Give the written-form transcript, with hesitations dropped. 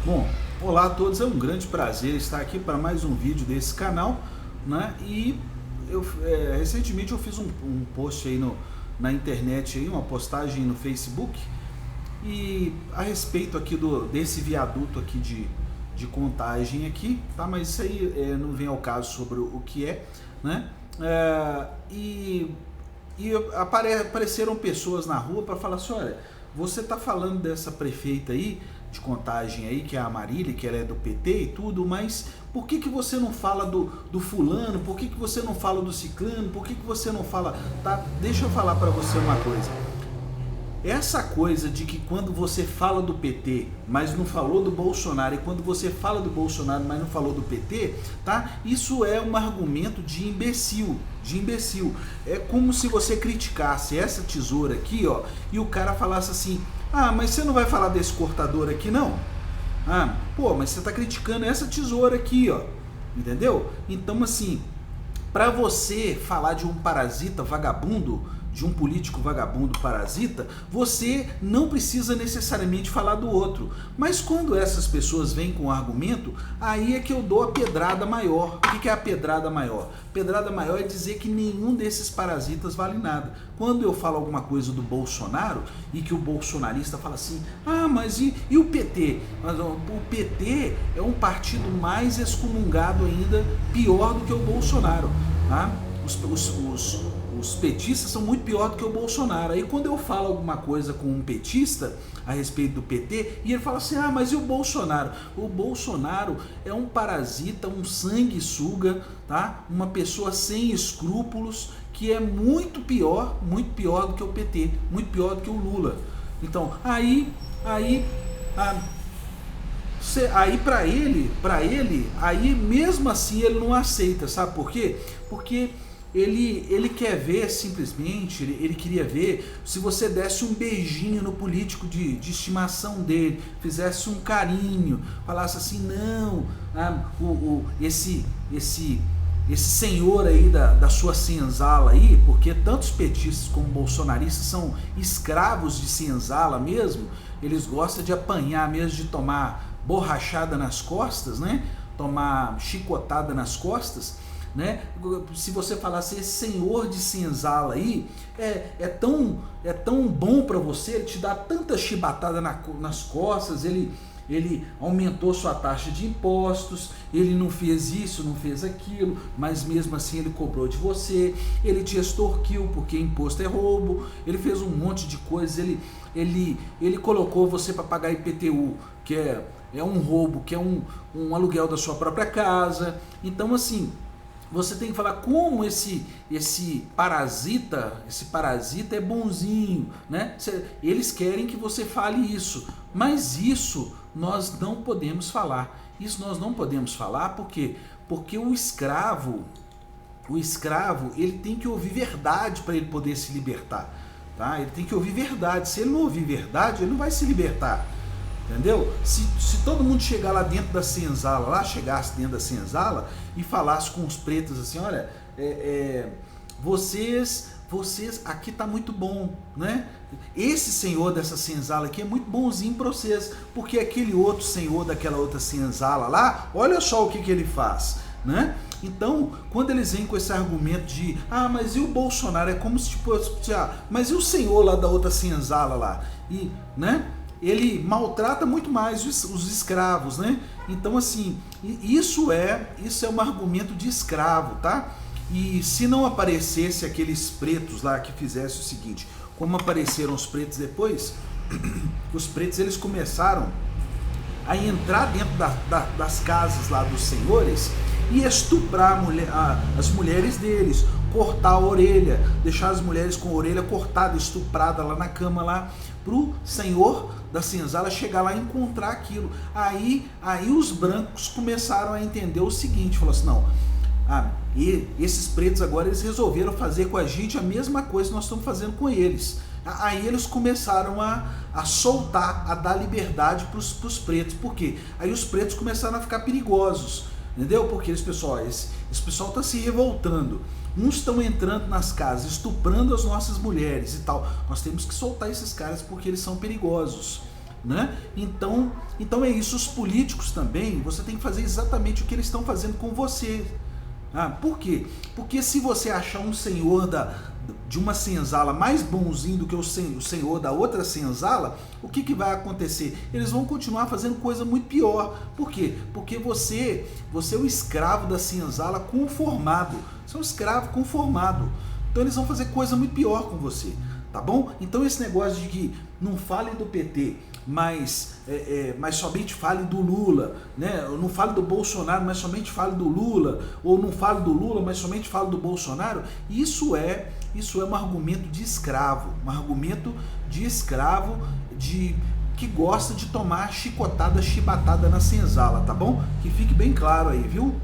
Bom, olá a todos, é um grande prazer estar aqui para mais um vídeo desse canal, né? E recentemente eu fiz um post aí na internet, aí, uma postagem no Facebook, e a respeito aqui desse viaduto aqui de Contagem aqui, tá? Mas isso aí não vem ao caso sobre o que é, né? E apareceram pessoas na rua para falar assim, olha, você tá falando dessa prefeita aí de Contagem aí, que é a Marília, que ela é do PT e tudo, mas por que você não fala do fulano? Por que você não fala do ciclano? Por que você não fala... Tá? Deixa eu falar para você uma coisa. Essa coisa de que quando você fala do PT, mas não falou do Bolsonaro, e quando você fala do Bolsonaro, mas não falou do PT, tá? Isso é um argumento de imbecil, É como se você criticasse essa tesoura aqui, ó, e o cara falasse assim, ah, mas você não vai falar desse cortador aqui, não? Ah, pô, mas você tá criticando essa tesoura aqui, ó, entendeu? Então, assim, para você falar de um parasita vagabundo, de um político vagabundo parasita, você não precisa necessariamente falar do outro. Mas quando essas pessoas vêm com argumento, aí é que eu dou a pedrada maior. O que é a pedrada maior? Pedrada maior é dizer que nenhum desses parasitas vale nada. Quando eu falo alguma coisa do Bolsonaro e que o bolsonarista fala assim, ah, mas e o PT? Mas o PT é um partido mais excomungado ainda, pior do que o Bolsonaro, tá? Os petistas são muito pior do que o Bolsonaro. Aí quando eu falo alguma coisa com um petista a respeito do PT, e ele fala assim, ah, mas e o Bolsonaro? O Bolsonaro é um parasita, um sanguessuga, tá? Uma pessoa sem escrúpulos, que é muito pior do que o PT, muito pior do que o Lula. Então, aí para ele, aí mesmo assim ele não aceita, sabe por quê? Porque ele quer ver simplesmente, ele queria ver se você desse um beijinho no político de estimação dele, fizesse um carinho, falasse assim, não, esse senhor aí da sua senzala aí, porque tantos petistas como bolsonaristas são escravos de senzala mesmo, eles gostam de apanhar mesmo, de tomar borrachada nas costas, né? Tomar chicotada nas costas, né? Se você falasse esse senhor de senzala aí é tão bom para você, ele te dá tanta chibatada nas costas, ele aumentou sua taxa de impostos, ele não fez isso, não fez aquilo, mas mesmo assim ele cobrou de você, ele te extorquiu porque imposto é roubo, ele fez um monte de coisas, ele colocou você para pagar IPTU, que é um roubo, que é um aluguel da sua própria casa. Então, assim, você tem que falar como esse parasita é bonzinho, né? Eles querem que você fale isso, mas isso nós não podemos falar. Isso nós não podemos falar porque o escravo ele tem que ouvir verdade para ele poder se libertar, tá? Ele tem que ouvir verdade. Se ele não ouvir verdade, ele não vai se libertar. Entendeu? Se todo mundo chegar lá dentro da senzala, chegasse dentro da senzala e falasse com os pretos assim, olha, vocês aqui tá muito bom, né? Esse senhor dessa senzala aqui é muito bonzinho para vocês, porque aquele outro senhor daquela outra senzala lá, olha só o que ele faz, né? Então, quando eles vêm com esse argumento de, ah, mas e o Bolsonaro? É como se tipo, mas e o senhor lá da outra senzala lá? E, né? Ele maltrata muito mais os escravos, né? Então, assim, isso é um argumento de escravo, tá? E se não aparecesse aqueles pretos lá que fizessem o seguinte, como apareceram os pretos depois, os pretos eles começaram a entrar dentro das casas lá dos senhores e estuprar as mulheres deles, cortar a orelha, deixar as mulheres com a orelha cortada, estuprada lá na cama lá, pro senhor da senzala chegar lá e encontrar aquilo. Aí os brancos começaram a entender o seguinte, falou assim, não, e esses pretos agora eles resolveram fazer com a gente a mesma coisa que nós estamos fazendo com eles. Aí eles começaram a soltar, a dar liberdade para os pretos. Por quê? Aí os pretos começaram a ficar perigosos, entendeu? Porque esse pessoal está se revoltando. Uns estão entrando nas casas, estuprando as nossas mulheres e tal. Nós temos que soltar esses caras porque eles são perigosos, né? Então é isso. Os políticos também, você tem que fazer exatamente o que eles estão fazendo com você. Por quê? Porque se você achar um senhor de uma senzala mais bonzinho do que o senhor da outra senzala, o que vai acontecer? Eles vão continuar fazendo coisa muito pior. Por quê? Porque você é o escravo da senzala conformado. Você é um escravo conformado. Então eles vão fazer coisa muito pior com você. Tá bom? Então esse negócio de que não fale do PT, mas somente fale do Lula, né? Não fale do Bolsonaro, mas somente fale do Lula, ou não fale do Lula, mas somente fale do Bolsonaro, isso é um argumento de escravo, que gosta de tomar chicotada, chibatada na senzala, tá bom? Que fique bem claro aí, viu?